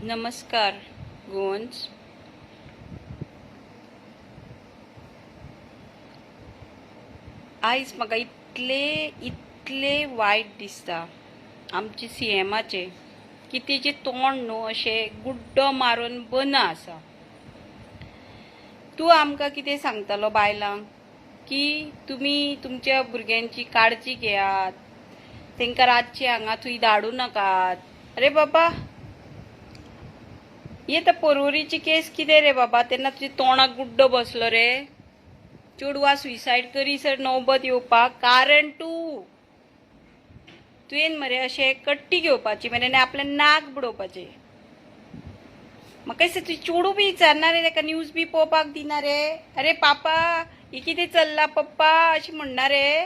नमस्कार गोवन्स. आयज म्हाका इतले वायट दिसता आमचे सीएमाचे की तेजे तोंड न्हू अशें गुड्डो मारून बंद आसा. तूं आमकां कितें सांगतालो बायलांक की तुमी तुमच्या भुरग्यांची काळजी घेयात, तांकां रातचे हांगा थंय धाडू नाकात. अरे बाबा, हे तर परवरीची केस कितें रे बाबा? तेन्ना तुजे तोंडाक गुड्डो बसलो रे. चेडवा सुसायड करीसर नौबत येवपाक कारण तुवें मरे अशें कट्टी घेवपाची मरे आनी आपलें नाक बुडोवपाचें. म्हाका दिसता तुजें चेडू बी विचारना रे, ताका न्यूज बी पळोवपाक दिना रे. अरे पापा, हे कितें चल्लां पप्पा अशें म्हणना रे.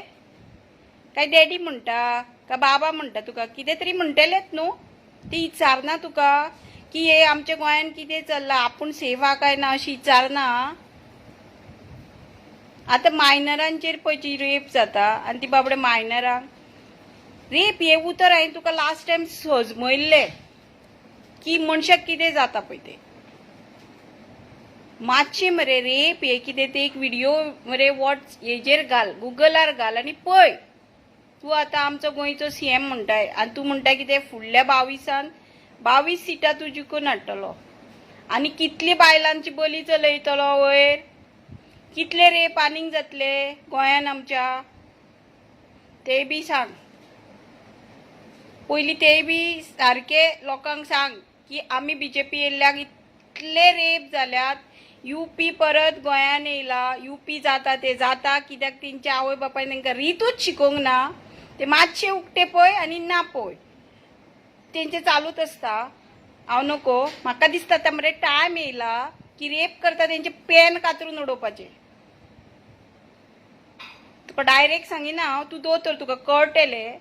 काय डॅडी म्हणटा काय बाबा म्हणटा तुका? कितें तरी म्हणटलेच न्हू. ती विचारना तुका की हे आमच्या गोंयान कितें चल्लां, आपूण सेफ आहा काय ना अशी विचारना. आतां मायनरांचेर पळय रेप जाता आनी ती बाबडे मायनरांक रेप हे उतर हांवें तुका लास्ट टायम सजमयल्लें की मनशाक कितें जाता पळय तें. मातशें मरे रेप हे कितें ते एक व्हिडिओ मरे हेजेर घाल, गुगलार घाल आनी पळय. तूं आतां आमचो गोंयचो सीएम म्हणटाय आनी तूं म्हणटा कितें फुडल्या 22 सिटां तूं जिखून हाडटलो आनी कितली बायलांची बली चलयतलो वयर. कितले रेप आनीक जातले गोंयान आमच्या ते बी सांग. पयलीं ते बी सारके लोकांक सांग की आमी बीजेपी येयल्ल्याक इतले रेप जाल्यात. यूपी परत गोंयान येयला. यूपी जाता ते जाता कित्याक तेंच्या आवय बापायन तांकां रितूच शिकोवंक ना. ते मातशे उकते पळय आनी ना पळय तेंचे चालूच आसता. हांव नको, म्हाका दिसता आतां मरे टायम येयला की रेप करता तेंचे पेन कातरून उडोवपाचे. तुका डायरेक्ट सांगिना हांव, तूं दोतोर तुका कळटलें.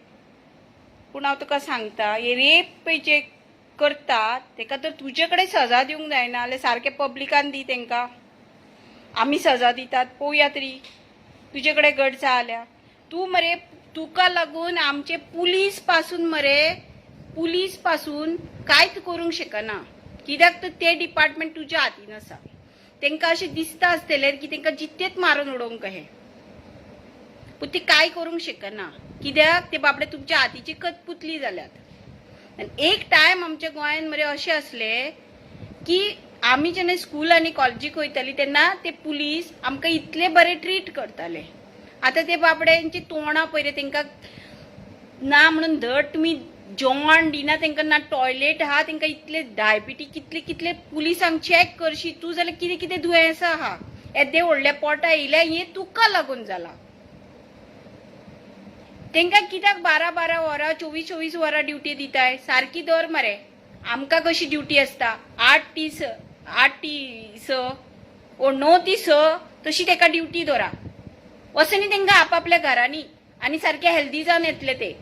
पूण हांव तुका सांगता, हे रेप जे करतात ताका तर तुजे कडेन सजा दिवंक जायना जाल्यार सारकें पब्लिकान दी तांकां. आमी सजा दितात पळोवया तरी तुजे कडेन गट्स आहा जाल्यार. तूं मरे तुका लागून आमचे पुलीस पासून कांयच करूंक शकना कित्याक तर ते डिपार्टमेंट तुज्या हातीन आसा. तांकां अशें दिसता आसतलें की तांकां जित्तेच मारून उडोवंक कशें, पूण ती कांय करूंक शकना कित्याक ते बाबडे तुमच्या हातीची कटपुतली जाल्यात. आनी एक टायम आमच्या गोंयान मरे अशें आसलें की आमी जेन्ना स्कूल आनी कॉलेजीक वयताली तेन्ना ते पुलीस आमकां इतले बरे ट्रीट करताले. आतां ते बाबड्यांची तोंडां पळय रे, तांकां ना म्हणून धड तुमी जेवण दिना तांकां, ना टॉयलेट आहा तांकां. इतले डायबिटीज कितले पुलिसांक चॅक करशी तूं जाल्यार कितें कितें दुयेंसां आहा. येदे व्हडले पोटां येयल्या हें तुका लागून जाला. तांकां कित्याक 12 वरां 24 वरां ड्युटी दिताय? सारकी दवर मरे. आमकां कशी ड्युटी आसता 8 टी 6 ओ 9 ती 6 तशी ताका ड्युटी दवरा. वसनी तांकां आपापल्या घरांनी आनी सारके हेल्दी जावन येतले ते.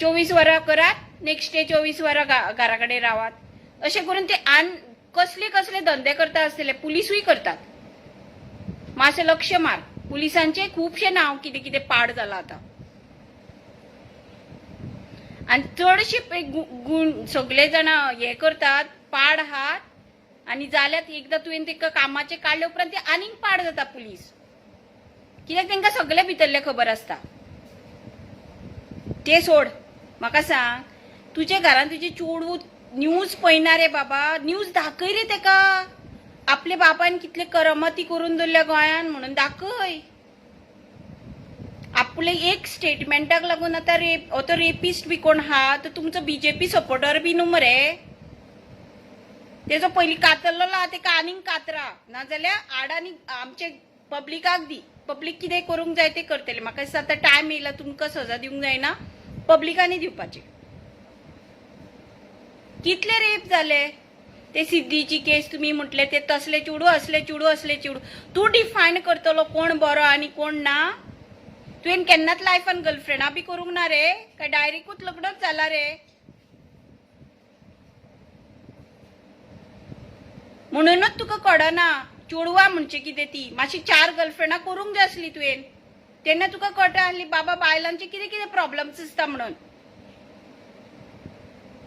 24 वरां करात, नेक्स्ट डे 24 वरां घरा कडेन रावात. अशें करून ते कसले धंदे करता आसतले. पुलिसूय करतात. मातशें लक्ष मार. पुलिसांचे खुबशे नांव कितें कितें पाड जाला आतां. आनी चडशे सगळे जाण हे करतात, पाड आहात आनी जाल्यात एकदां तुवें तांकां कामाचें काडले उपरांत ते आनीक पाड जाता पुलीस. कित्याक तांकां सगळे भितरले खबर आसता. ते सोड, म्हाका सांग, तुजे घरान तुजे चेडूं न्यूज पळयना रे बाबा? न्यूज दाखय रे ताका. आपल्या बापायन कितले करमती करून दवरल्या गोंयान म्हणून दाखय. आपले एक स्टेटमेंटाक लागून आतां तो रेपिस्ट बी कोण आहा तो तुमचो बीजेपी सपोर्टर बी न्हू मरे. तेजो पयलीं कातरलो ताका आनीक कातरा, नाजाल्यार आडानी आमचे पब्लिकाक दी. पब्लीक कितें करूंक जाय ते करतले. म्हाका दिसता आतां टायम येयला तुमकां सजा दिवंक जायना, पब्लिकांनी दिवपाचे. कितले रेप जाले. ते सिद्धीची केस तुमी म्हटले ते तसले चेडू असले चेडू. तूं डिफायन करतलो कोण बरो आनी कोण ना? तुवें केन्नाच लायफान गर्लफ्रेंडा बी करूंक ना रे? काय डायरेक्टूच लग्नच जाला रे? म्हणूनच तुका कळना चेडवा म्हणजे कितें ती. मातशी 4 गर्लफ्रेंडा करूंक जाय आसली तुवें. तेन्ना तुका कळटा आसली बाबा बायलांचे कितें कितें प्रॉब्लेम्स आसता म्हणून.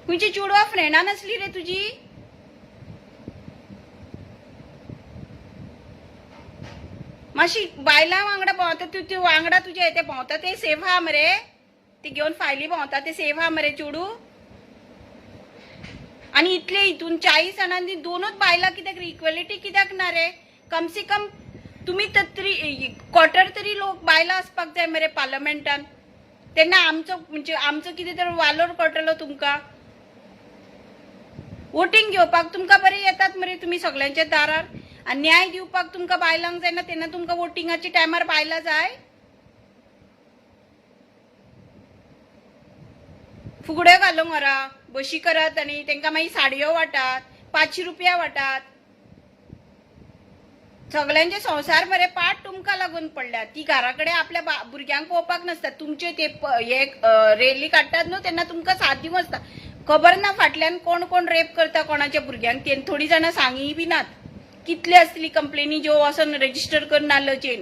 खंयची चेडवा फ्रेंडा नासली रे तुजी? माशी बायला वांगडा भोंवता तू वांगडा तुझे ते भोंवता ते सेफ हा मरे, ते घेऊन फायली भोंवता ते सेफ हा मरे चेडू. आणि इतले इथून 40 जाणांनी दोनच बायला कित्याक इक्वेलिटी कित्याक ना रे. कम से कम तुम्ही तरी क्वार्टर तरी लोक बायला असपाक जाय मरे पार्लमेंटान. तेन्ना आमचो म्हणजे आमचो कितें तर वालोर कळटलो तुमकां. वोटिंग घेवपाक तुमकां बरे येतात मरे तुमी सगळ्यांच्या दारार. आनी न्याय दिवपाक तुमकां बायलांक जायना तेन्ना तुमकां वोटिंगाच्या टायमार बायलां जाय. फुगड्यो घालूंक व्हरा, बशी करत आनी तांकां मागीर साडयो वाटात, 500 रुपया वाटात. सगळ्यांचे संसार मरे पाठ तुमकां लागून पडल्यात. ती घरा कडेन आपल्या भुरग्यांक पळोवपाक नासता. तुमचे ते हे रॅली काडटात न्हू तेन्ना तुमकां साथ दिवंक आसता. खबर ना फाटल्यान कोण कोण रेप करता कोणाच्या भुरग्यांक ते थोडी जाणां सांगी बी नात. कितले असतली कंप्लेनी ज्यो वचोन रजिस्टर करून नासल्योचेर.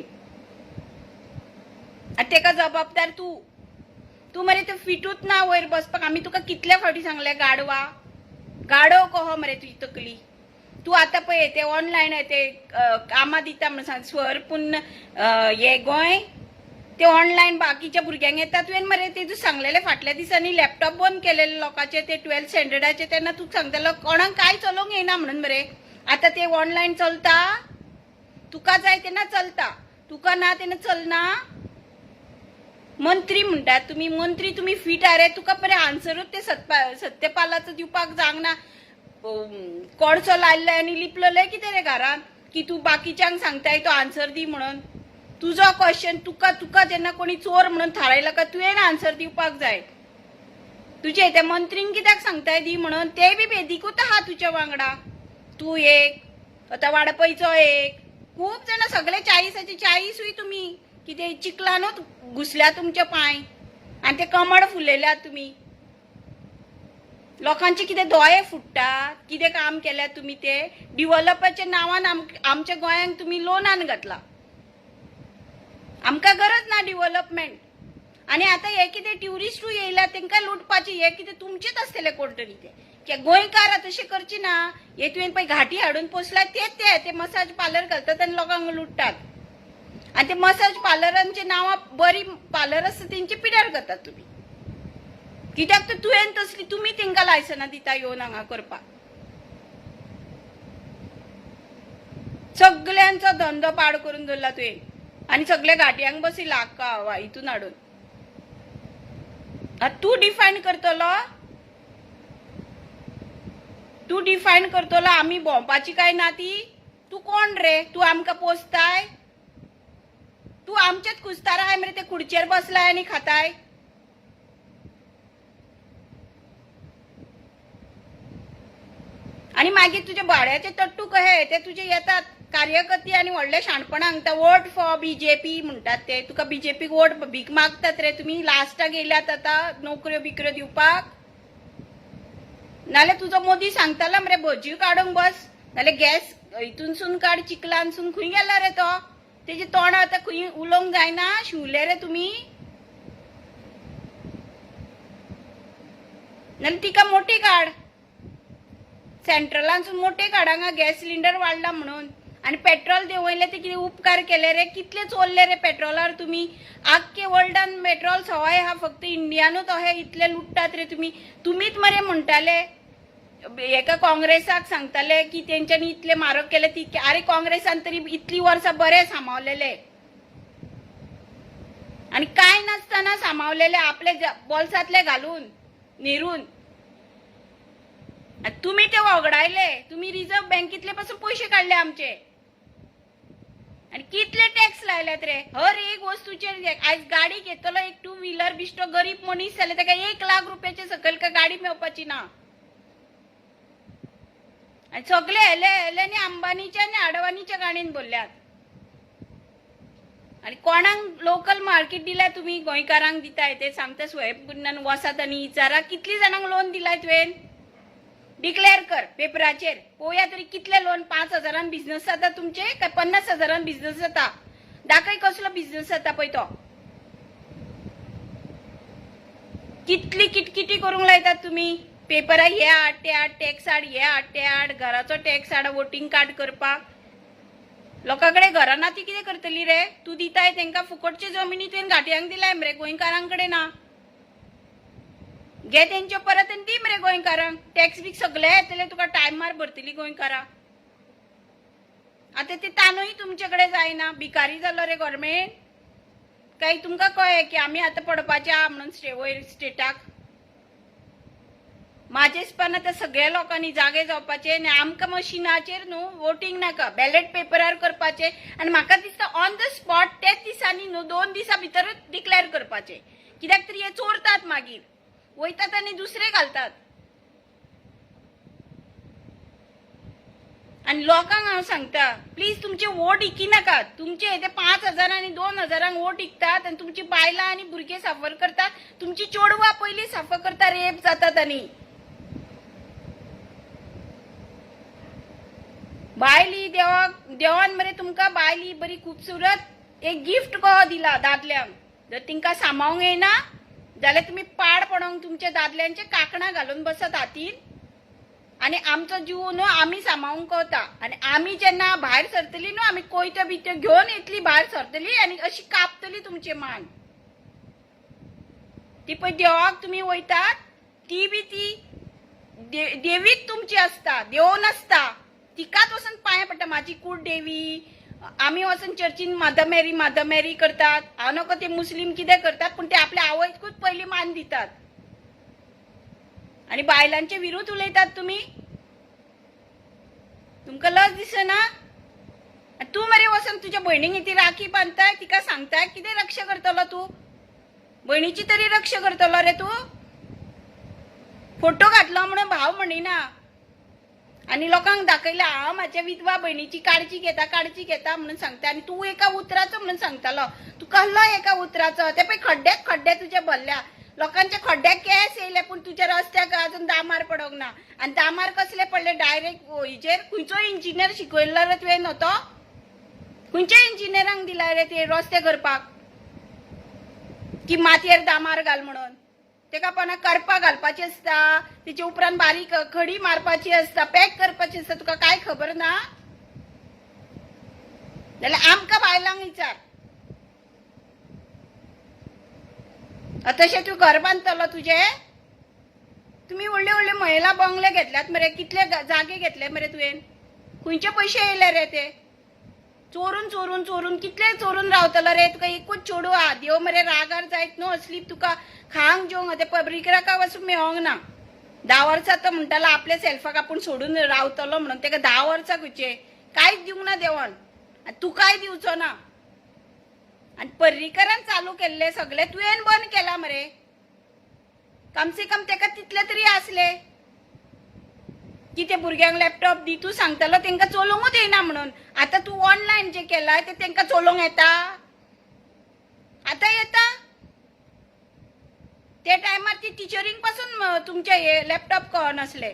आनी तेका जबाबदार तू मरे ते फिटूच ना वयर बसपाक. आमी तुका कितले फावटी सांगले गाडवा गाडव कहो मरे तुजी तकली. तू आता पळय ते ऑनलायन ते कामां दिता म्हणून सांग स्वर पूण हे गोंय ते ऑनलायन बाकीच्या भुरग्यांक येता. तुवें मरे तेजू सांगलेले फाटल्या दिसांनी लॅपटॉप बंद केलेले लोकांचे ते 12th स्टँडर्डाचे. तेन्ना तू सांगतालो कोणाक काय चलोवंक येना म्हणून मरे. आता ते ऑनलायन चलता. तुका जाय तेन्ना चलता, तुका ना तेन्ना चलना. मंत्री म्हणटात तुम्ही मंत्री तुम्ही फिट आरे. तुका बरे आन्सरूच ते सत्यपालाचो दिवपाक जावना. कोडसो लायल्ले आनी लिपलले कितें रे घरान की तू बाकीच्यांक सांगताय तो आन्सर दी म्हणून. तुजो क्वेश्चन तुका जेन्ना कोणी चोर म्हणून थारायला का तुवें आन्सर दिवपाक जाय. तुजे त्या मंत्रींक कित्याक सांगताय दी म्हणून ते बी बेदीकूच आहा तुज्या वांगडा. तू एक आतां वाडपयचो एक खूब जाणां सगळे 40चे 40 तुमी कितें चिकलानूच घुसल्या तुमचे पांय आनी ते कमळ फुलयल्यात तुमी. लोकांचे कितें दोळे फुट्टात. कितें काम केल्यात तुमी ते डेव्हलपाच्या नांवान आमच्या गोंयांक तुमी लोनान घातला. आमकां गरज ना डेव्हलपमेंट. आनी आतां हे कितें ट्युरिस्टूय येयला तांकां लुटपाचे हे कितें तुमचेच आसतले कोण तरी ते गोंयकार तशें करचे ना. हे तुवें पळय घाटी हाडून पोसला ते मसाज पार्लर घालतात आनी लोकांक लुटतात. आनी ते मसाज पार्लरांचे नांवां बरी पार्लर आसता तेंची पिड्यार करतात तुमी. कित्याक तर तुवें तसली तुमी तांकां लायसनां दिता येवन हांगा करपाक. सगळ्यांचो धंदो पाड करून दवरला तुवें. आनी सगळे घाटयांक बसी लाका हितून हाडून. तू डिफायन करतलो आमी भोंवपाची काय ना ती. तू कोण रे. तू आमकां पोसताय. तू आमच्याच कुस्तारा आय मरे ते खुर्चेर बसलाय आनी खाताय. आणि मागीर तुझे भाड्याचे तट्टू कहे ते तुझे येतात कार्यकर्ते आणि व्हडले शाणपणांक वोट फॉर बीजेपी म्हणतात ते. तुका बीजेपीक वोट भीक मागतात रे तुम्ही. लास्टाक गेल्यात आता नोकऱ्यो बिकऱ्यो दिवपाक. नाल्यार तुजो मोदी सांगताला मरे भजी काडूंक बस नाल्यार गॅस हितूनसून काड चिकलानसून खंय गेला रे तो. तेजे तोंड आता खंय उलोवंक जायना. शिवले रे तुम्ही. नाल्यार तिका मोठी काड सेंट्रलांसून मोठे काडांगा गॅस सिलिंडर वाढला म्हणून. आणि पेट्रोल देवयले ते किती उपकार केले रे. कितले चोरले रे पेट्रोलार तुम्ही. आख्खे वर्ल्डान पेट्रोल सवाय हा फक्त इंडियानूच अहे इतले लुटतात रे तुम्ही. तुम्हीच मरे म्हणटाले एका काँग्रेसाक सांगताले की तेंच्यांनी इतले मारक केले ती. अरे काँग्रेसान तरी इतली वर्सां बरे सांबाळलेले आणि काय नसताना सांबाळलेले आपले बोल्सातले घालून नेरून. तुम्ही ते वगडायले. तुम्ही रिझर्व्ह बँकेतले पासून पैसे काढले आमचे. आणि कितले टॅक्स लायल्यात रे हर एक वस्तूचेर. आज गाडी घेतलो एक 2 व्हीलर बिश्तो गरीब मनीस जाले ताका 1 लाख रुपयाचे सकयल का गाडी मेळपाची ना. आणि सगळे हेले हेल्यांनी अंबानीच्या आणि अडवाणीच्या गाडीन बोलल्यात. आणि कोणाक लोकल मार्केट दिलाय तुम्ही गोंयकारांक दिताय ते सांगता स्वयंपूर्णान वसात आणि विचारा कितली जाणांक लोन दिलाय तुवें. डिक्लेअर कर पेपराचेर पोया तरी कितले लोन. 5,000 बिझनेस जाता तुमचे काय 50,000 बिझनेस जाता. दाखय कसलो बिझनेस जाता पळय तो. कितली किटकिटी करूंक लायतात तुम्ही. पेपरा हे हाड ते हाड टॅक्स हाड हे हाड ते हाड घराचो टॅक्स हाड वोटिंग कार्ड करपाक. लोकांकडे घरां ना ती कितें करतली रे? तू दिताय तांकां फुकटचे जमिनी तुवें घाट्यांक दिलाय मरे, गोंयकारांकडे ना. घे तेंच्यो परत आनी दी मरे गोंयकारांक. टॅक्स बी सगळे येतले तुका टायमार भरतली गोंयकारां. आता ते तांदूळ तुमच्याकडे जायना, भिकारी जालो रे गव्हर्मेंट. काही तुमकां कळ्ळें की आमी आतां पडपाचे आहा म्हणून वयर स्टेटाक. म्हाजेचपण आतां सगळ्या लोकांनी जागे जावपाचे आनी आमकां मशिनाचेर न्हू वोटींग नाका, बॅलेट पेपरार करपाचे आनी म्हाका दिसता ऑन द स्पॉट तेच दिसांनी न्हू 2 दिसां भितरच डिक्लेअर करपाचे. कित्याक तरी हे चोरतात, मागीर वयतात आनी दुसरे घालतात. आणि लोकांक हांव सांगता, प्लीज तुमचे वोट इकी नाकात. तुमचे हे 5,000 आनी 2,000 वोट इकतात आनी तुमची बायलां आनी भुरगे साफर करतात. तुमची चोडवां पयलीं साफर करता, रेप जातात. आनी बायली देवान मरे तुमकां बायली बरी खूबसूरत एक गिफ्ट कहो दिला दादल्यांक. जर तिंकां सांबाळूंक येना जाल्यार तुमी पाड पडोंक तुमच्या दादल्यांचे कांकणां घालून बसत हातीन. आणि आमचो जीव न्हू आमी सांबाळूंक कोता. आनी आमी जेन्ना भायर सरतली न्हू, आमी कोयत्यो बित्यो घेवन येतली भायर सरतली आनी अशी कापतली तुमचे मान. ती पळय देवाक तुमी वयतात, ती बी ती देवीच तुमची आसता, देव नासता. तिकाच वचून पांय पडटा. म्हाजी कूड देवी. आमी वचून चर्चीन मादा मेरी करतात. हांव नको ते मुस्लीम कितें करतात, पूण ते आपल्या आवयकूच पयलीं मान दितात. आणि बायलांचे विरोध उलयतात तुमी. तुमकां लज दिसना? तू मरे वचून तुज्या भयणीक ती राखी बांदताय, तिका सांगताय कितें रक्षा करतलो तू? भयणीची तरी रक्षा करतलो रे तू? फोटो घातलो म्हणून भाव म्हणिना आनी लोकांक दाखयला हांव म्हाज्या विधवा भयणीची काळजी घेता म्हणून सांगता. आनी तू एका उतराचो म्हणून सांगतालो. तू कहलो एका उतराचो? ते पळय खड्डे तुजे भरल्या. लोकांच्या खड्ड्याक केस येयले पूण तुज्या रस्त्याक अजून दामार पडोंक ना. आनी दामार कसले पडले? डायरेक्ट हेजेर. खंयचो इंजिनियर शिकयल्लो रे तुवें तो? खंयच्या इंजिनियरांक दिलाय रे ते रस्ते करपाक की मातयेर दामार घाल म्हणून? तेका पण करपा घालपाची आसता, तेचे उपरांत बारीक खडी मारपाची आसता, पॅक करपाची आसता. तुका काय खबर ना? जाल्यार आमकां बायलांक विचार. तशें तूं घर बांदतलो तुजे? तुमी व्हडले व्हडले महिला बंगले घेतल्यात मरे. कितले जागे घेतले मरे तुवें? खंयचे पयशे येयले रे ते? चोरून कितले चोरून रावतलो रे? तुका एकूच चोडू आहा. देव मरे रागार जायत न्हू असली तुका खांक जेवंक. ते पब्लिकाक वचून मेळोंक ना. 10 वर्सां तो म्हणटालो आपल्या सेल्फाक आपूण सोडून रावतलो म्हणून. तेका 10 वर्सां खंयचे कांयच दिवंक ना देवान. आनी तुकाय दिवचो ना. आनी पर्रीकरान चालू केल्ले सगळे तुवें बंद केला मरे. कम से कम तेका तितले तरी आसले की ते भुरग्यांक लॅपटॉप दी. तू सांगतालो तेंकां चलोवंकूच येना म्हणून. आता तू ऑनलायन जे केलाय ते तेंकां चलोवंक येता? आता येता? त्या टायमार ती टिचरींक पासून तुमचे लॅपटॉप कळनासले.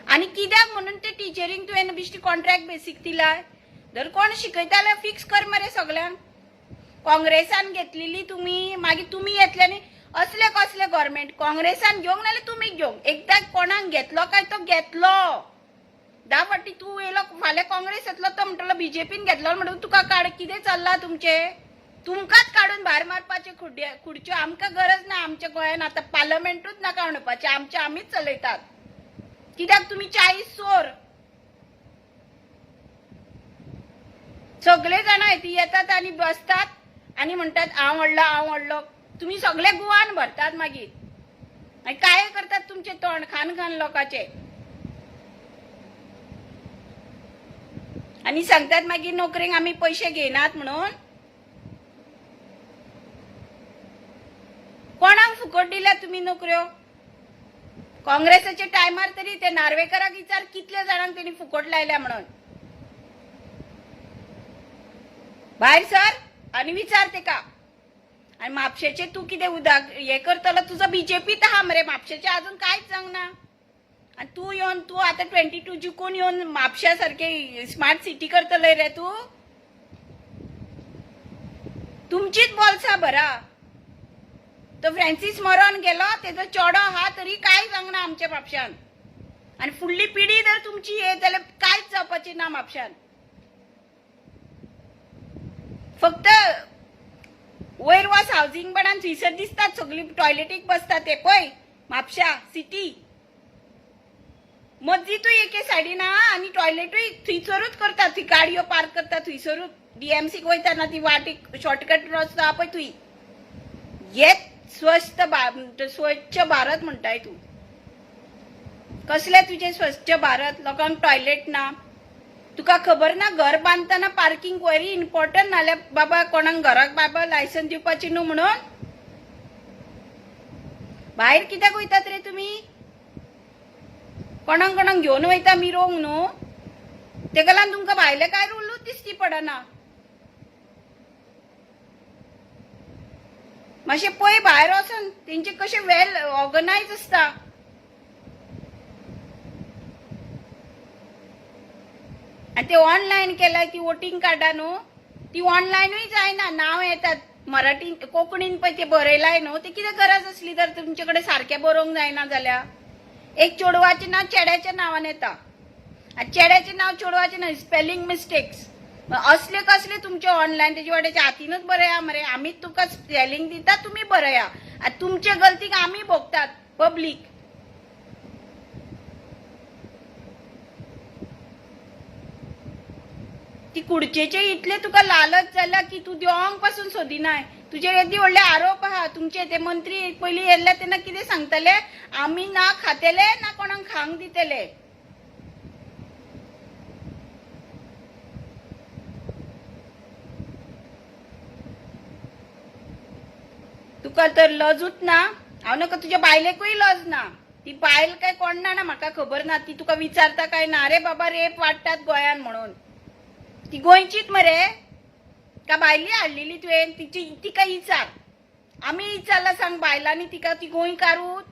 आनी कित्याक म्हणून ते टिचरींक तुवें बिश्टी कॉन्ट्रॅक्ट बेसीक दिलाय? जर कोण शिकयता जाल्यार फिक्स कर मरे सगळ्यांक. काँग्रेसान घेतलेली तुमी, मागीर तुमी येतले आनी असले कसले गव्हर्मेंट? काँग्रेसान घेवंक नाल्यार तुमी घेवंक. एकदा कोणाक घेतलो काय तो घेतलो. 10 फावटी तू येयलो, फाल्यां काँग्रेस येतलो तो म्हणटलो बीजेपीन घेतलो म्हणून तुका काड. कितें चल्ला तुमचे? तुमकांच काडून भायर मारपाचे खुर्च्यो. आमकां गरज ना. आमच्या गोंयान आतां पार्लमेंटूच नाका म्हणपाचे. आमचे आमीच चलयतात. कित्याक तुमी 40 चोर. सगळे जाण येतात आनी बसतात आनी म्हणटात हांव व्हडलो. तुमी सगळे गुवान भरतात मागीर. आनी काय करतात तुमचे तोंड खान लोकांचे. आनी सांगतात मागीर नोकरेक आमी पयशे घेयनात म्हणून. कोणाक फुकट दिल्या तुमी नोकऱ्यो? काँग्रेसाच्या टायमार तरी ते नार्वेकराक विचार कितले जाणांक तेणी फुकट लायल्या म्हणून. भायर सर आनी विचार तेका. आनी म्हापशेचे तू कितें उदक हे करतलो? तुजो बीजेपीत आहा मरे. म्हापशेचे अजून कांयच जावंक ना. आनी तू येवन तू आतां 22 जिखून येवन म्हापशा सारखे स्मार्ट सिटी करतले रे तू? तुमचीच बोल्सां भरा. तो फ्रांसीस मरोन गेलो, तेजो चेडो आहा तरी कांय जावंक ना आमच्या म्हापशान. आणि फुडली पिढी जर तुमची हे जाल्यार कांयच जावपाचें ना म्हापशान. फक्त वयर वच हावजींग बोर्डान थंयसर दिसतात सगळी टॉयलेटीक बसतात ते पळय म्हापशा सिटी. मस्जिदूय एके सायडीन आहा आनी टॉयलेटूय थंयसरूच करतात. थंय गाडयो पार्क करतात थंयसरूच. डीएमसीक वयताना ती वाटेक शॉर्टकट रस्तो आहा पळय थंय. हेच स्वच्छ भारत म्हणटाय तूं. कसले तुझे स्वच्छ भारत? लोकांक टॉयलेट ना. तुका खबर ना घर बांदतना पार्किंग व्हेरी इम्पॉर्टंट. नाल्यार बाबा कोणाक घराक बाबा लायसन दिवपाची न्हू म्हणून. भायर कित्याक वयतात रे तुमी? कोणाक कोणाक घेवन वयता मिरोंक न्हू. तेका लागून तुमकां भायले कांय रूलूच दिसती पडना. मातशें पळय भायर वचून तेंचे कशें वेल ऑर्गनायज आसता. आनी ते ऑनलायन केल्यार ती वोटिंग कार्डां न्हू ती ऑनलायनूय जायना. नांव येतात मराठीन कोंकणीन पळय ते बरयलाय न्हू. ते कितें गरज आसली तर तुमचे कडेन सारकें बरोवंक जायना जाल्यार. एक चेडवाचें नांव चेड्याच्या नांवान येता आनी चेड्याचें नांव चेडवाचें नांव. स्पेलिंग मिस्टेक्स असले कसले तुमचे ऑनलायन. तेजे वाट्याच्या हातीनूच बरया मरे. आमीच तुका स्पेलिंग दिता तुमी बरया. आनी तुमचे गलतीक आमी भोगतात पब्लीक. ती कुडचेचे इतले तुका लालच जाला की तू देवंक पासून सोदिनाय. तुजे येदी व्हडले आरोप आहा. तुमचे ते मंत्री पयलीं येयल्ले तेन्ना कितें सांगताले? आमी ना खातेले ना कोणाक खांक दितले. तुका तर लजूच ना. हांव नका तुज्या बायलेकूय लज ना. ती बायल काय कोण ना म्हाका खबर ना. ती तुका विचारता काय ना रे बाबा रेप वाडटात गोंयान म्हणून. ती गोंयचीच मरे का भायली हाडलेली तुवें? तिका विचार. आमी विचारला सांग बायलांनी तिका. ती गोंयकारूच.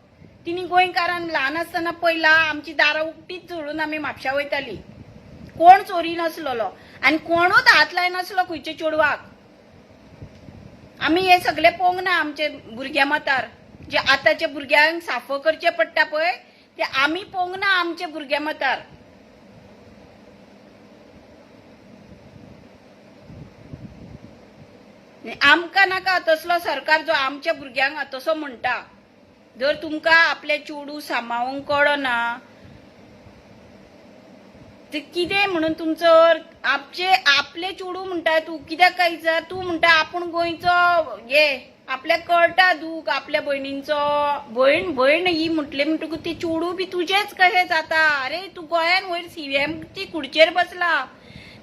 तिणी गोंयकारान ल्हान आसतना पयला आमची दारां उक्तीच सोडून आमी म्हापशा वयताली. कोण चोरी नासलोलो आनी कोणूच हात लायनासलो खंयच्या चेडवाक. आमी हे सगळे पळोवंक ना आमचे भुरग्या मतार. जे आतांच्या भुरग्यांक साफ करचे पडटा पळय ते आमी पळोवंक ना आमच्या भुरग्या मतार. आमकां नाका तसलो सरकार जो आमच्या भुरग्यांक तसो म्हणटा. जर तुमकां आपले चेडूं सांबाळूंक कळना ते कितें म्हणून तुमचो आपले चेडूं म्हणटा तूं. कित्याक काय विचार? तूं म्हणटा आपूण गोंयचो हे आपल्याक कळटा दूख आपल्या भयणींचो. भयण ही म्हटले म्हणटकूच ते चेडूं बी तुजेच कशें जाता. अरे तूं गोंयान वयर सीएम ची खुर्चेर बसला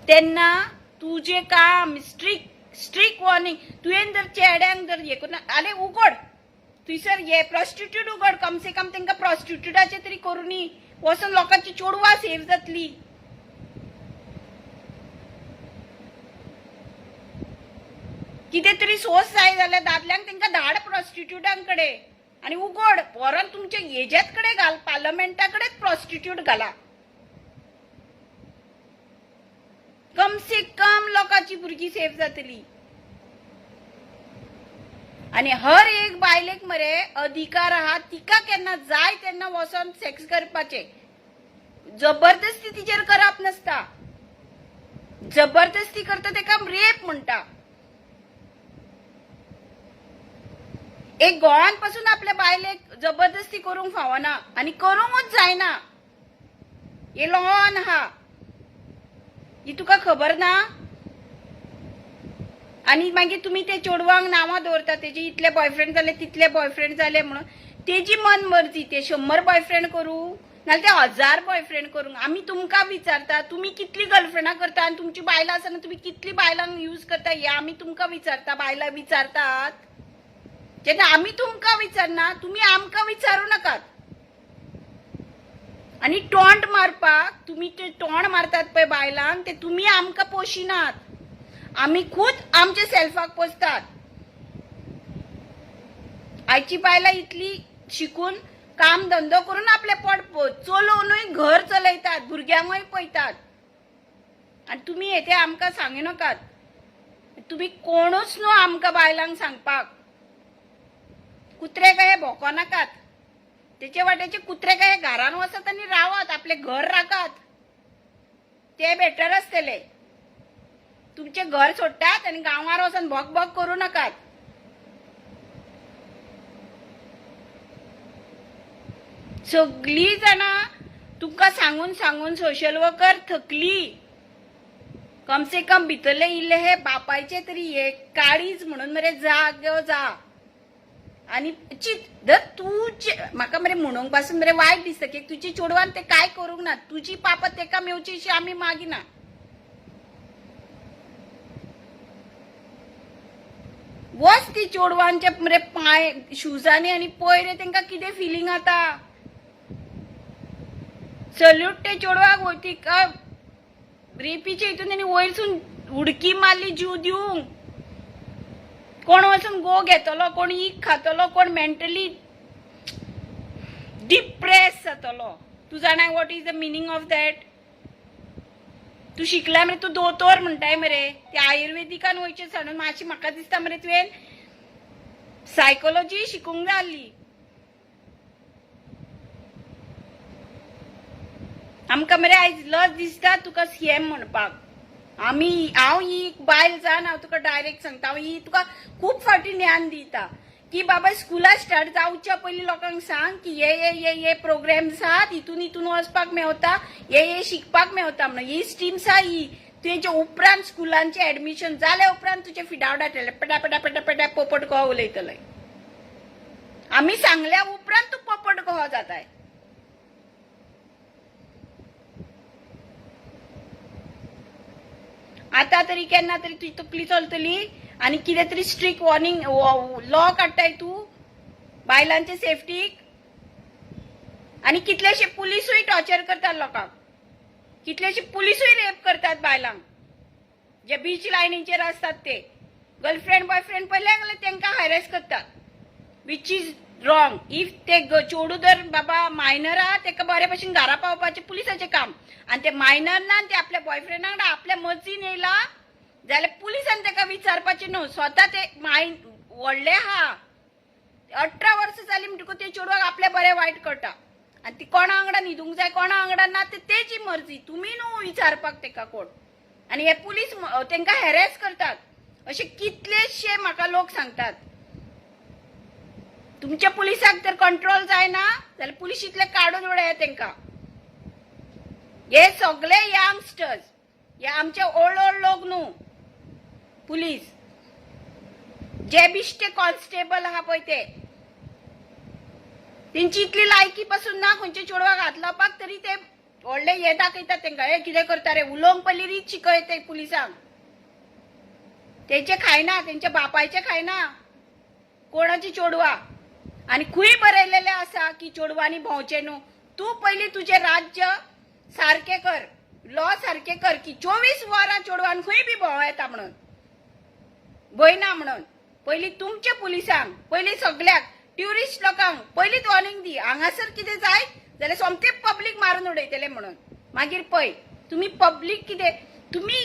तेन्ना तुजें काम स्ट्रिक्ट वॉर्निंग. तुवें जर चेड्यांक जर हे करून आले उगड थंयसर हे प्रॉस्टिट्यूट उगड. कम से कम तांकां प्रॉस्टिट्यूटाचे तरी करूनी वचून लोकांची चेडवां सेव जातली. कितें तरी सोर्स जाय जाल्यार दादल्यांक तांकां धाड प्रॉस्टिट्यूटां कडेन आनी उगड. व्हरोन तुमच्या हेजेच कडेन घाल. पार्लमेंटा कडेच प्रॉस्टिट्यूट घाला. कम से कम लोकांची भुरगीं सेफ जातली. आणि हर एक बायलेक मरे अधिकार आहा तिका केन्ना जाय तेन्ना वचोन सेक्स करपाचे. जबरदस्ती तिचेर करप नसता. जबरदस्ती करता तेका रेप म्हणटा. एक गोंयान पासून आपल्या बायलेक जबरदस्ती करूंक फावना आनी करूंकच जायना. हे लॉन आहा ही तुका खबर ना. आणि मागीर तुम्ही ते चेडवांक नांवां दवरता. तेजे इतले बॉयफ्रेंड जाले तितले बॉयफ्रेंड जाले म्हणून. तेजी मन मर्जी. ते 100 बॉयफ्रेंड करूं नाल्यार ते 1000 बॉयफ्रेंड करूंक. आमी तुमकां विचारता तुमी कितली गर्लफ्रेंडां करता आनी तुमची बायलां आसतना तुमी कितली बायलांक यूज करता हे आमी तुमकां विचारता. बायलां विचारतात जेन्ना आमी तुमकां विचारना तुमी आमकां विचारूं नाकात. आणि टोंट मारपाक तुमी ते तोंड मारतात पळय बायलांक ते तुमी आमकां पोशिनात. आमी खूद आमच्या सेल्फाक पोसतात. आयची बायलां इतली शिकून काम धंदो करून आपले पोट चलोवनूय घर चलयतात. भुरग्यांकूय पळयतात. आनी तुमी हे ते आमकां सांगू नाकात. तुमी कोणूच न्हू आमकां बायलांक सांगपाक. कुत्रे काय भोको नाकात. त्याचे वाट्याचे कुत्रे काय घरान वसत आणि रावत आपले घर राखत ते बेटर असतले. तुमचे घर सोडतात आणि गावावर वचून भोग भोग करू नकात. सगळी जण तुमका सांगून सांगून सोशल वर्कर थकली. कम से कम भितरले इल्ले हे बापायचे तरी हे काळीच म्हणून मरे जा आणि तू म्हाका मरे म्हणूंक पासून मरे वायट दिसता की तुझी चोडवान ते काय करूंक ना. तुझी पाप तेका मेवची अशी आम्ही मागिना. वच ती चोडवांचे मरे पाय शुजांनी आणि पय रे तेंका कितें फिलिंग आता. सल्यूट ते चोडवाक होती का रेपीच्या हितून त्यांनी वयरसून उडकी मारली जीव दिवंक. कोण वचून गो घेतलो, कोण ईक खातलो, कोण मेंटली डिप्रेस जातलो. तू जाणाय what is the meaning of that. तू शिकला मरे, तू दोतोर म्हणटाय मरे, ते आयुर्वेदिकान वयचे सांडून मातशी म्हाका दिसता मरे तुवें सायकोलॉजी शिकूंक जाय आसली. आमकां मरे आयज लज दिसता तुका सीएम म्हणपाक. हांव ही बायल जावन हांव तुका डायरेक्ट सांगता. हांव ही तुका खूब फावटी ज्ञान दिता की बाबा स्कुला स्टार्ट जावच्या पयलीं लोकांक सांग की हे प्रोग्राम्स आहात, हितून वचपाक मेवता, हे शिकपाक मेवता म्हणून. ही स्ट्रीम्स आहा ही. तुजे उपरांत स्कुलांचे ऍडमिशन जाल्या उपरांत तुजे फिडावडाटले पेटा पेटा पेटा पेटा पोपट कहो उलयतले. आमी सांगल्या उपरांत तूं पोपट कहो जाताय. आता तरी केन्ना तरी तुजी तकली चलतली आणि कितें तरी स्ट्रिक्ट वॉर्निंग लॉ काडटाय तू बायलांचे सेफ्टीक. आणि कितलेशे पुलिसूय टॉर्चर करतात लोकांक. कितलेशे पुलिसूय रेप करतात बायलांक जे बीच लायनीचेर असतात. ते गर्लफ्रेंड बॉयफ्रेंड पळयले जाल्यार तांकां हॅरेस करतात विच इज रॉंग. इफ ते चोडू जर बाबा मायनर आहा ताका बरे भशेन घरा पावपाचें पुलिसाचें काम. आणि ते मायनर ना ते आपल्या बॉयफ्रेंडाक आपल्या मर्जीन येयला जाल्यार पुलिसान ताका विचारपाचें न्हू. स्वता ते व्हडले आहा 18 वर्सां जाली म्हणटकूच ते चेडवाक आपले बरे वायट कळटा. आणि ती कोणा वांगडा न्हिदूंक जाय कोणा वांगडा ना ते तेची मर्जी. तुमी न्हू विचारपाक ताका कोण. आणि हे पुलीस तांकां हॅरेस करतात अशे कितलेशे म्हाका लोक सांगतात. तुमच्या पुलिसाक जर कंट्रोल जायना जाल्यार पुलिशींतले काडून उडय तांकां. हे सगळे यंगस्टर्स, हे आमचे ओल्ड लोक न्हू. पुलीस जे बिश्टे कॉन्स्टेबल आहा पळय ते तेंची इतली लायकी पासून ना खंयच्या चेडवाक हात लावपाक. तरी ते व्हडले हे दाखयतात तांकां हे कितें करता रे. उलोवंक पयलीं रीत शिकयता पुलिसांक. तेंचे खायना, तेंच्या बापायचे खायना कोणाची चेडवा. आणि खूय बरयलेले आसा की चेडवांनी भोंवचें न्हू. तूं पयलीं तुजें राज्य सारखे कर, लॉ सारखे कर की 24 वरां चेडवान खंय बी भोंव येता म्हणून भंय ना म्हणून. पयलीं तुमच्या पुलिसांक, पयलीं सगळ्याक ट्युरिस्ट लोकांक पयलींच वॉर्निंग दी. हांगासर कितें जाय जाल्यार सोमते पब्लीक मारून उडयतले म्हणून. मागीर पळय तुमी पब्लीक कितें तुमी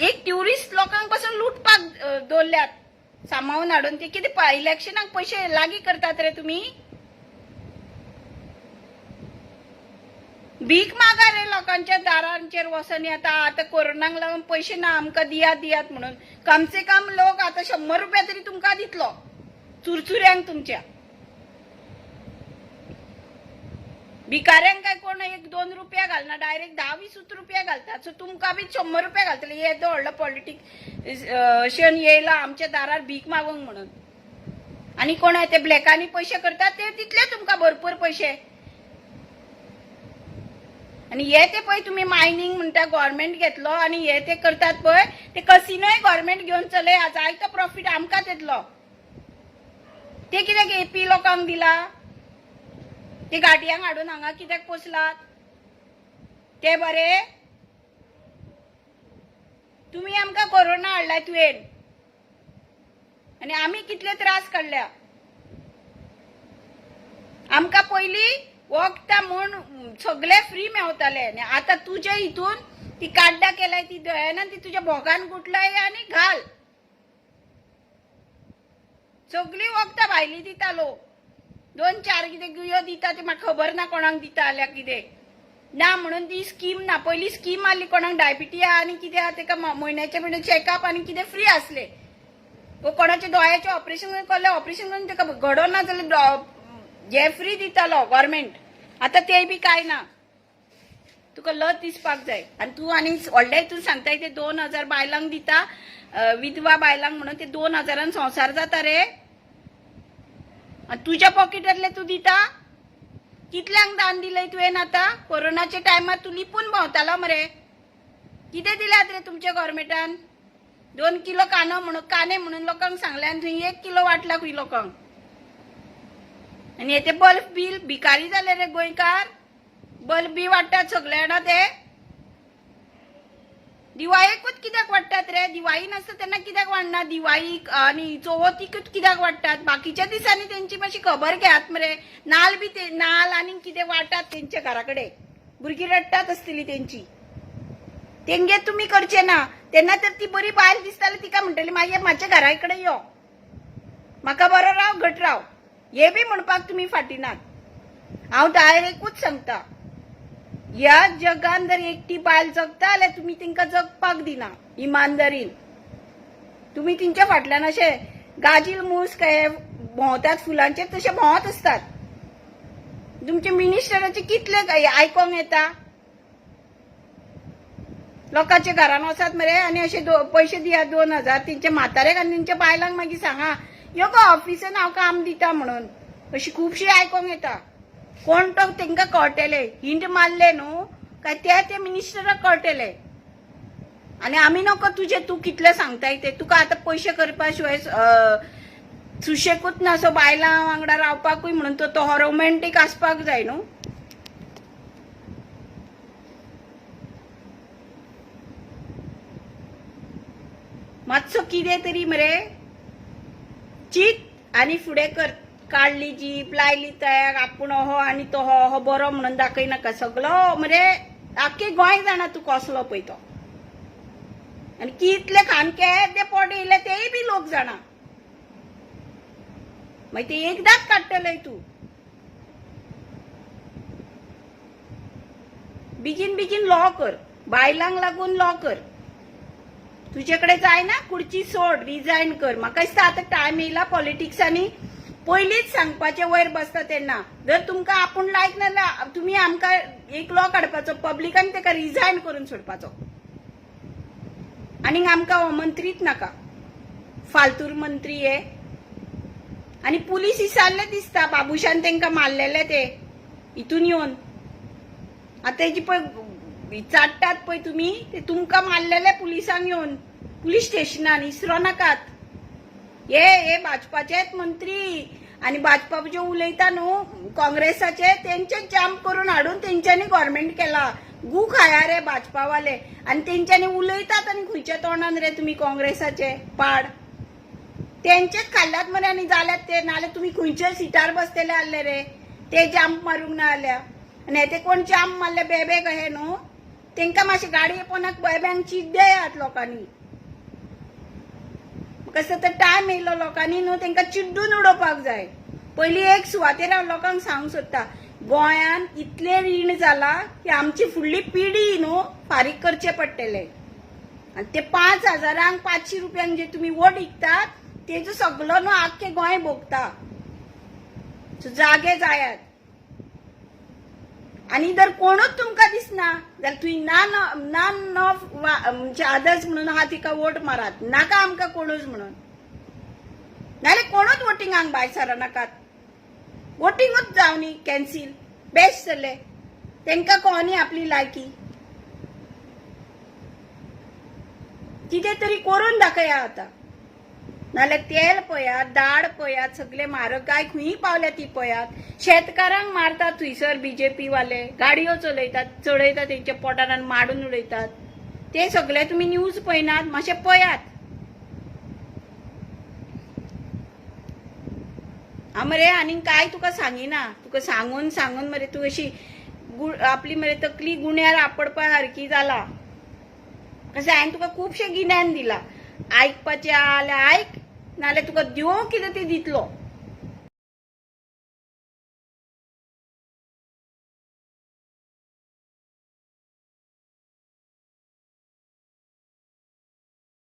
एक ट्युरिस्ट लोकांक पासून लुटपाक दवरल्यात सांबाळून हाडून. ते कितें इलेक्शनाक पयशे लागीं करतात रे तुमी. भीक मागा रे लोकांच्या दारांचेर वचून. आता कोरोनाक लागून पयशे ना आमकां दियात म्हणून. कम से कम लोक आता 100 रुपया तरी तुमकां दितलो चुरचुऱ्यांक तुमच्या. भिकाऱ्यांक काय कोण 1-2 रुपया घालना, डायरेक्ट 10-20 रुपया घालतात. सो तुमकां बी 100 रुपया घालतले. हे व्हडलो पॉलिटिशियन येयला आमच्या दारार भीक मागूंक म्हणून. आणि कोण ते ब्लॅकांनी पयशे करतात ते तितले तुमकां भरपूर पयशे. आणि हे ते पळय तुमी मायनिंग म्हणटा गव्हर्नमेंट घेतलो आणि हे ते करतात पळय ते कसिनोय गव्हर्नमेंट घेवन चलय. जाय तो प्रॉफिट आमकांच येतलो. ते कित्याक एपी लोकांक दिला. ते गाडयांक हाडून हांगा कित्याक पोसलात ते बरे. तुमी आमकां कोरोना हाडला तुवें आणि आमी कितले त्रास काडल्या. आमकां पयलीं वखदां म्हूण सगळे फ्री मेवताले. आता तुजे हितून ती काड्डा केलाय ती दयाना ती तुज्या भोगान गुटलाय आणि घाल. सगळी वखदां भायली दिता लोक. 2-4 कितें गुयो दिता ते म्हाका खबर ना कोणाक दिता जाल्यार कितें ना म्हणून ती स्कीम ना पयली स्कीम आसली कोणाक डायबिटीज आनी कितें आहा तेका म्हयन्याचे चेकअप आनी कितें फ्री आसले कोणाचे दोळ्याचे ऑपरेशन केले ऑपरेशन करून तेका घडो ना जाल्यार जे फ्री दितालो गव्हर्नमेंट आता ते बी काय ना तुका लज दिसपाक जाय आणि तू आनी व्हडले तू सांगताय ते 2000 बायलांक दिता विधवा बायलांक म्हणून ते 2000 संसार जाता रे आणि तुझ्या पॉकेटातले तू दिता कितल्यांक दान दिलंय तुवें आता कोरोनाच्या टायमार तू लिपून भोंवतालो मरे कितें दिल्यात रे तुमच्या गव्हर्नमेंटान 2 किलो काने म्हणून लोकांक सांगले आनी थंय 1 किलो वाटला खंय लोकांक आणि ते बल्ब बिल भिकारी जाले रे गोंयकार बल्ब बी वाटतात सगळे जाणा ते दिवाळेकूच कित्याक वाटतात रे दिवाळी नसता तेन्ना कित्याक वाडना दिवाळीक आनी चवथीकूच कित्याक वाटतात बाकीच्या दिसांनी तेंची मातशी खबर घेयात मरे नाल बी ते नाल आनी कितें वाटतात तेंच्या घरा कडेन भुरगीं रडटात आसतली तेंची तेंगे तुमी करचे ना तेन्ना तर ती बरी बायल दिसताली तिका म्हणटली मागीर म्हाज्या घरा कडेन यो म्हाका बरो राव घट राव हे बी म्हणपाक तुमी फाटीनात हांव डायरेक्टूच सांगता या जगान जर एकटी बायल जगता जाल्यार तुमी तिंका जगपाक दिना इमानदारीन तुमी तिंच्या फाटल्यान अशे गाजील मूस काय भोंवतात फुलांचेर तशे भोंवत असतात तुमचे मिनिस्टराचे कितले आयकोंक येता लोकांच्या घरान वचात मरे आनी अशे पैसे दियात 2000 तेंच्या म्हातारेक आनी तेंच्या बायलांक मागीर सांगा यो गो ऑफिसान हांव काम दिता म्हणून अशी खुबशी आयकोंक येता कोण तो तेंका कळटले हिंट मारले न्हू काय ते मिनिस्टराक कळटले आनी आमी नको तुझे तू कितले सांगताय ते तुका आता पैसे करपा शिवाय सुशेकूच ना सो बायलां वांगडा रावपाकूय म्हणून तो रोमॅन्टीक आसपाक जाय न्हू मातसो कितें तरी मरे चित आनी फुडें कर काढली जीप लायली तयार आपूण हो आनी तो हो बरो म्हणून दाखयनाका सगळो मरे आख्खे गोंय जाणा तू कसलो पळय तो आनी कितले खाणके ते पोट येयले तेय बी लोक जाणा मागीर ते एकदाच काडटलय तू बेगीन बेगीन लॉ कर बायलांक लागून लॉ कर तुझे कडेन जायना खुर्ची सोड रिजायन कर म्हाका दिसता आतां टायम येयला पॉलिटिक्सांनी पयलींच सांगपाचे वयर बसता तेन्ना जर तुमकां आपूण लायक ना तुमी आमकां एक लॉ काडपाचो पब्लिकान तेका रिजायन करून सोडपाचो आनीक आमकां हो मंत्रीच नाका फालतूर मंत्री हे आनी पुलीस विचारले दिसता बाबुशान तेंकां मारलेले ते हितून येवन आतां तेजी पळय चाडटात पळय तुमी ते तुमकां मारलेले पुलिसांक येवन पुलीस स्टेशनान इसरो नाकात हे भाजपाचेच मंत्री आणि भाजपा जे उलयता न्हू काँग्रेसाचे तेंचे जाम करून हाडून तेंच्यांनी गव्हर्नमेंट केला गू खाया रे भाजपावाले आणि तेंच्यांनी उलयतात आनी खंयच्या तोंडान रे तुमी काँग्रेसाचे पाड तेंचेच खाल्ल्यात मरे आनी जाल्यात ते नाल्यार तुमी खंयच्या सिटार बसलेले आसले रे ते जांप मारूंक ना जाल्या आनी हे ते कोण जांप मारले बेबे कहे न्हू तेंकां मातशे गाडये पोनाक बेब्यांक चीट देयात लोकांनी कसं तर टायम येयलो लोकांनी न्हू तेंकां चिड्डून उडोवपाक जाय पयली एक सुवातेर हांव लोकांक सांगूंक सोदता गोंयान इतले रीण जाला की आमची फुडली पिढी न्हू फारीक करचे पडटले आनी ते 5000 500 रुपयांक जे तुमी वोट विकतात तेजो सगळो न्हू आख्खे गोंय भोगता जागे जायात आनी जर कोणूच तुमकां दिसना जाल्यार तुमी नन ऑफ म्हणजे अदर्स म्हणून आहा तिका वोट मारात नाका आमकां कोणूच म्हणून नाल्यार कोणूच वोटिंगाक भायर सर नाकात वोटिंगूच जावनी कॅन्सील बेस्ट जाले तेंकां कोणी आपली लायकी कितें तरी करून दाखया आता नाल्यार तेल पळयात दाळ पळयात सगळे म्हारगाय खंय पावल्या ती पळयात शेतकारांक मारतात थंयसर बीजेपी वाले गाडयो चडयतात तेंच्या पोटान माडून उडयतात ते सगळे तुम्ही न्यूज पळयनात मातशे पळयात मरे आनी काय तुका सांगिना तुका सांगून सांगून मरे तू अशी आपली मरे तकली गुण्यार आपडपा सारकी जाला कशें हांवें तुका खुबशें गिन्यान दिला आयकपाचें जाल्यार आयक नाल्यार तुका देव कितें ते दितलो